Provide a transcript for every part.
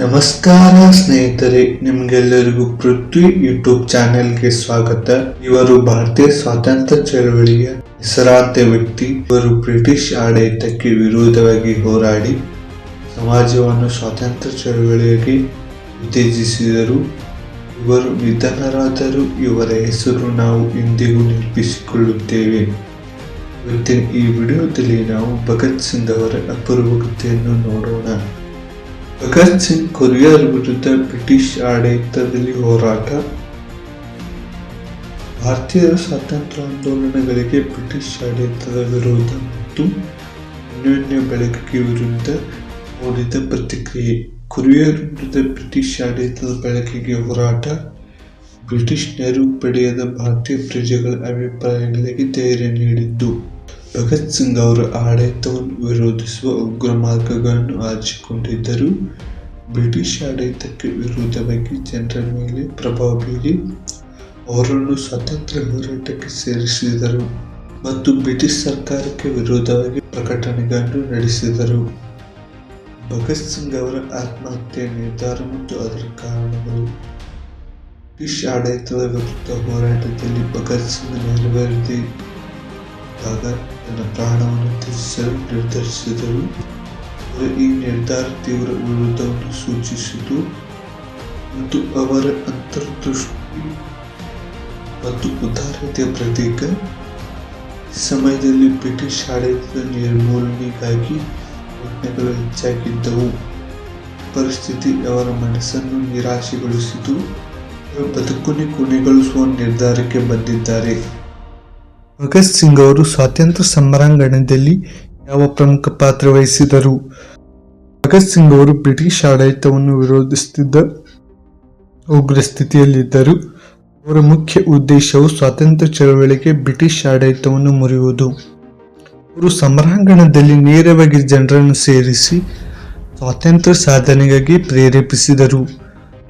ನಮಸ್ಕಾರ ಸ್ನೇಹಿತರೆ, ನಿಮ್ಗೆಲ್ಲರಿಗೂ ಪೃಥ್ವಿ ಯೂಟ್ಯೂಬ್ ಚಾನೆಲ್ಗೆ ಸ್ವಾಗತ. ಇವರು ಭಾರತೀಯ ಸ್ವಾತಂತ್ರ್ಯ ಚಳವಳಿಯ ಹೆಸರಾಂತ ವ್ಯಕ್ತಿ. ಇವರು ಬ್ರಿಟಿಷ್ ಆಡಳಿತಕ್ಕೆ ವಿರೋಧವಾಗಿ ಹೋರಾಡಿ ಸಮಾಜವನ್ನು ಸ್ವಾತಂತ್ರ್ಯ ಚಳವಳಿಗೆ ಉತ್ತೇಜಿಸಿದರು. ಇವರು ನಿಧನರಾದರೂ ಇವರ ಹೆಸರು ನಾವು ಇಂದಿಗೂ ನೆನಪಿಸಿಕೊಳ್ಳುತ್ತೇವೆ. ಇವತ್ತಿನ ಈ ವಿಡಿಯೋದಲ್ಲಿ ನಾವು ಭಗತ್ ಸಿಂಗ್ ಅವರ ಅಪೂರ್ವ ಕಥೆಯನ್ನು ನೋಡೋಣ. ಭಗತ್ ಸಿಂಗ್ ಕೊರಿಯಾದ ವಿರುದ್ಧ ಬ್ರಿಟಿಷ್ ಆಡಳಿತದಲ್ಲಿ ಹೋರಾಟ. ಭಾರತೀಯರ ಸ್ವಾತಂತ್ರ್ಯ ಆಂದೋಲನಗಳಿಗೆ ಬ್ರಿಟಿಷ್ ಆಡಳಿತದ ವಿರೋಧ ಮತ್ತು ಅನ್ಯೋನ್ಯ ಬೆಳಕಿಗೆ ವಿರುದ್ಧ ಮೂಡಿದ ಪ್ರತಿಕ್ರಿಯೆ. ಕೊರಿಯಾದ ವಿರುದ್ಧ ಬ್ರಿಟಿಷ್ ಆಡಳಿತದ ಬೆಳಕಿಗೆ ಹೋರಾಟ. ಬ್ರಿಟಿಷ್ ನೆರವು ಪಡೆಯದ ಭಾರತೀಯ ಪ್ರಜೆಗಳ ಅಭಿಪ್ರಾಯಗಳಿಗೆ ಧೈರ್ಯ ನೀಡಿದ್ದು. ಭಗತ್ ಸಿಂಗ್ ಅವರು ಆಡಳಿತವನ್ನು ವಿರೋಧಿಸುವ ಉಗ್ರ ಮಾರ್ಗಗಳನ್ನು ಆರಿಸಿಕೊಂಡಿದ್ದರು. ಬ್ರಿಟಿಷ್ ಆಡಳಿತಕ್ಕೆ ವಿರೋಧವಾಗಿ ಜನರ ಮೇಲೆ ಪ್ರಭಾವ ಬೀರಿ ಅವರನ್ನು ಸ್ವಾತಂತ್ರ್ಯ ಹೋರಾಟಕ್ಕೆ ಸೇರಿಸಿದರು ಮತ್ತು ಬ್ರಿಟಿಷ್ ಸರ್ಕಾರಕ್ಕೆ ವಿರೋಧವಾಗಿ ಪ್ರಕಟಣೆಗಳನ್ನು ನಡೆಸಿದರು. ಭಗತ್ ಸಿಂಗ್ ಅವರ ಆತ್ಮಹತ್ಯೆಯ ನಿರ್ಧಾರ ಮತ್ತು ಅದರ ಕಾರಣಗಳು. ಬ್ರಿಟಿಷ್ ಆಡಳಿತದ ವಿರುದ್ಧ ಹೋರಾಟದಲ್ಲಿ ಭಗತ್ ಸಿಂಗ್ ನೆರವೇರಿದಾಗ ತನ್ನ ಪ್ರಾಣವನ್ನು ತ್ಯಜಿಸಲು ನಿರ್ಧರಿಸಿದರು. ಈ ನಿರ್ಧಾರ ತೀವ್ರ ವಿರೋಧವನ್ನು ಸೂಚಿಸಿತು ಮತ್ತು ಅವರ ಅಂತರ್ದೃಷ್ಟಿ ಮತ್ತು ಉದಾರತೆಯ ಪ್ರತೀಕ. ಈ ಸಮಯದಲ್ಲಿ ಬ್ರಿಟಿಷ್ ಆಡಳಿತದ ನಿರ್ಮೂಲನೆಗಾಗಿ ಪ್ರಯತ್ನಗಳು ಹೆಚ್ಚಾಗಿದ್ದವು. ಪರಿಸ್ಥಿತಿ ಅವರ ಮನಸ್ಸನ್ನು ನಿರಾಶೆಗೊಳಿಸಿತು. ಬದುಕನ್ನು ಕೊನೆಗೊಳಿಸುವ ನಿರ್ಧಾರಕ್ಕೆ ಬಂದಿದ್ದಾರೆ. ಭಗತ್ ಸಿಂಗ್ ಅವರು ಸ್ವಾತಂತ್ರ್ಯ ಸಮರಾಂಗಣದಲ್ಲಿ ಯಾವ ಪ್ರಮುಖ ಪಾತ್ರ ವಹಿಸಿದರು? ಭಗತ್ ಸಿಂಗ್ ಅವರು ಬ್ರಿಟಿಷ್ ಆಡಳಿತವನ್ನು ವಿರೋಧಿಸುತ್ತಿದ್ದ ಉಗ್ರ ಸ್ಥಿತಿಯಲ್ಲಿದ್ದರು. ಅವರ ಮುಖ್ಯ ಉದ್ದೇಶವು ಸ್ವಾತಂತ್ರ್ಯ ಚಳವಳಿಗೆ ಬ್ರಿಟಿಷ್ ಆಡಳಿತವನ್ನು ಮುರಿಯುವುದು. ಅವರು ಸಮರಾಂಗಣದಲ್ಲಿ ನೇರವಾಗಿ ಜನರನ್ನು ಸೇರಿಸಿ ಸ್ವಾತಂತ್ರ್ಯ ಸಾಧನೆಗಾಗಿ ಪ್ರೇರೇಪಿಸಿದರು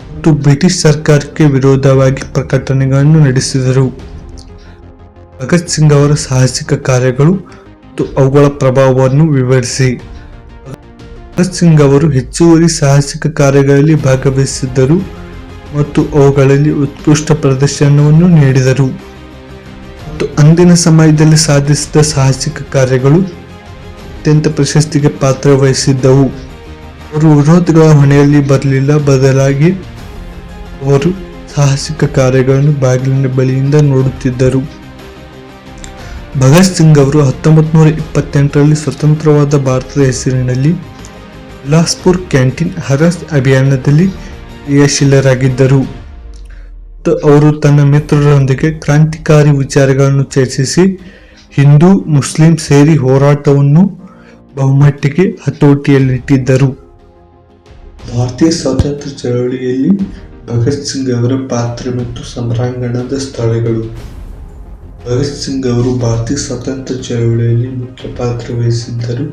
ಮತ್ತು ಬ್ರಿಟಿಷ್ ಸರ್ಕಾರಕ್ಕೆ ವಿರೋಧವಾಗಿ ಪ್ರಕಟಣೆಗಳನ್ನು ನಡೆಸಿದರು. ಭಗತ್ ಸಿಂಗ್ ಅವರ ಸಾಹಸಿಕ ಕಾರ್ಯಗಳು ಮತ್ತು ಅವುಗಳ ಪ್ರಭಾವವನ್ನು ವಿವರಿಸಿ. ಭಗತ್ ಸಿಂಗ್ ಅವರು ಹೆಚ್ಚುವರಿ ಸಾಹಸಿಕ ಕಾರ್ಯಗಳಲ್ಲಿ ಭಾಗವಹಿಸಿದ್ದರು ಮತ್ತು ಅವುಗಳಲ್ಲಿ ಉತ್ಕೃಷ್ಟ ಪ್ರದರ್ಶನವನ್ನು ನೀಡಿದರು ಮತ್ತು ಅಂದಿನ ಸಮಯದಲ್ಲಿ ಸಾಧಿಸಿದ ಸಾಹಸಿಕ ಕಾರ್ಯಗಳು ಅತ್ಯಂತ ಪ್ರಶಸ್ತಿಗೆ ಪಾತ್ರ ವಹಿಸಿದ್ದವು. ಅವರು ವಿರೋಧಗಳ ಹೊಣೆಯಲ್ಲಿ ಬರಲಿಲ್ಲ, ಬದಲಾಗಿ ಅವರು ಸಾಹಸಿಕ ಕಾರ್ಯಗಳನ್ನು ಬಾಗಿಲಿನ ಬಳಿಯಿಂದ ನೋಡುತ್ತಿದ್ದರು. ಭಗತ್ ಸಿಂಗ್ ಅವರು 1928ರಲ್ಲಿ ಸ್ವತಂತ್ರವಾದ ಭಾರತದ ಹೆಸರಿನಲ್ಲಿ ಬಿಲಾಸ್ಪುರ್ ಕ್ಯಾಂಟೀನ್ ಹರಾಸ್ ಅಭಿಯಾನದಲ್ಲಿ ಕ್ರಿಯಾಶೀಲರಾಗಿದ್ದರು ಮತ್ತು ಅವರು ತನ್ನ ಮಿತ್ರರೊಂದಿಗೆ ಕ್ರಾಂತಿಕಾರಿ ವಿಚಾರಗಳನ್ನು ಚರ್ಚಿಸಿ ಹಿಂದೂ ಮುಸ್ಲಿಂ ಸೇರಿ ಹೋರಾಟವನ್ನು ಬಹುಮಟ್ಟಿಗೆ ಹತೋಟಿಯಲ್ಲಿಟ್ಟಿದ್ದರು. ಭಾರತೀಯ ಸ್ವಾತಂತ್ರ್ಯ ಚಳವಳಿಯಲ್ಲಿ ಭಗತ್ ಸಿಂಗ್ ಅವರ ಪಾತ್ರ ಮತ್ತು ಸಮರಾಂಗಣದ ಸ್ಥಳಗಳು. ಭಗತ್ ಸಿಂಗ್ ಅವರು ಭಾರತೀಯ ಸ್ವಾತಂತ್ರ್ಯ ಚಳವಳಿಯಲ್ಲಿ ಮುಖ್ಯ ಪಾತ್ರ ವಹಿಸಿದ್ದರು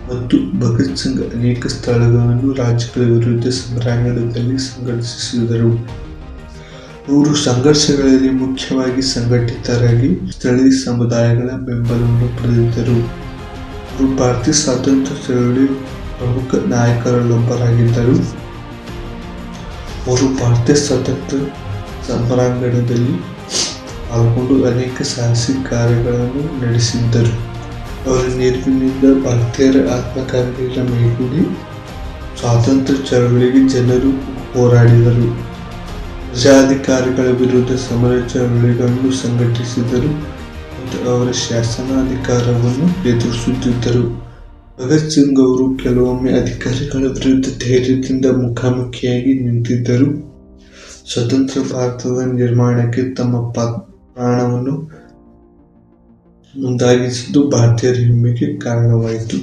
ಮತ್ತು ಭಗತ್ ಸಿಂಗ್ ಅನೇಕ ಸ್ಥಳಗಳನ್ನು ರಾಜ್ಯಗಳ ವಿರುದ್ಧ ಸಮರಾಂಗಣದಲ್ಲಿ ಸಂಘಟಿಸಿದರು. ಅವರು ಸಂಘರ್ಷಗಳಲ್ಲಿ ಮುಖ್ಯವಾಗಿ ಸಂಘಟಿತರಾಗಿ ಸ್ಥಳೀಯ ಸಮುದಾಯಗಳ ಬೆಂಬಲವನ್ನು ಪಡೆದಿದ್ದರು. ಅವರು ಭಾರತೀಯ ಸ್ವಾತಂತ್ರ್ಯ ಚಳವಳಿಯ ಪ್ರಮುಖ ನಾಯಕರಲ್ಲೊಬ್ಬರಾಗಿದ್ದರು. ಅವರು ಭಾರತೀಯ ಸ್ವಾತಂತ್ರ್ಯ ಸಮರಾಂಗಣದಲ್ಲಿ ಪಾಲ್ಗೊಂಡು ಅನೇಕ ಸಾಹಸಿಕ ಕಾರ್ಯಗಳನ್ನು ನಡೆಸಿದ್ದರು. ಅವರ ನೆರವಿನಿಂದ ಭಾರತೀಯರ ಆತ್ಮಕಾರ್ಯಗಳ ಮೈಗೂಡಿ ಸ್ವಾತಂತ್ರ್ಯ ಚಳವಳಿಗೆ ಜನರು ಹೋರಾಡಿದರು. ಪ್ರಜಾಧಿಕಾರಿಗಳ ವಿರುದ್ಧ ಸಮರ ಚಳವಳಿಗಳನ್ನು ಸಂಘಟಿಸಿದರು ಮತ್ತು ಅವರ ಶಾಸನಾಧಿಕಾರವನ್ನು ಎದುರಿಸುತ್ತಿದ್ದರು. ಭಗತ್ ಸಿಂಗ್ ಅವರು ಕೆಲವೊಮ್ಮೆ ಅಧಿಕಾರಿಗಳ ವಿರುದ್ಧ ಧೈರ್ಯದಿಂದ ಮುಖಾಮುಖಿಯಾಗಿ ನಿಂತಿದ್ದರು. ಸ್ವತಂತ್ರ ಭಾರತದ ನಿರ್ಮಾಣಕ್ಕೆ ತಮ್ಮ ಪ್ರಾಣವನ್ನು ಮುಂದಾಗಿಸಿದ್ದು ಭಾರತೀಯರ ಹೆಮ್ಮೆಗೆ ಕಾರಣವಾಯಿತು.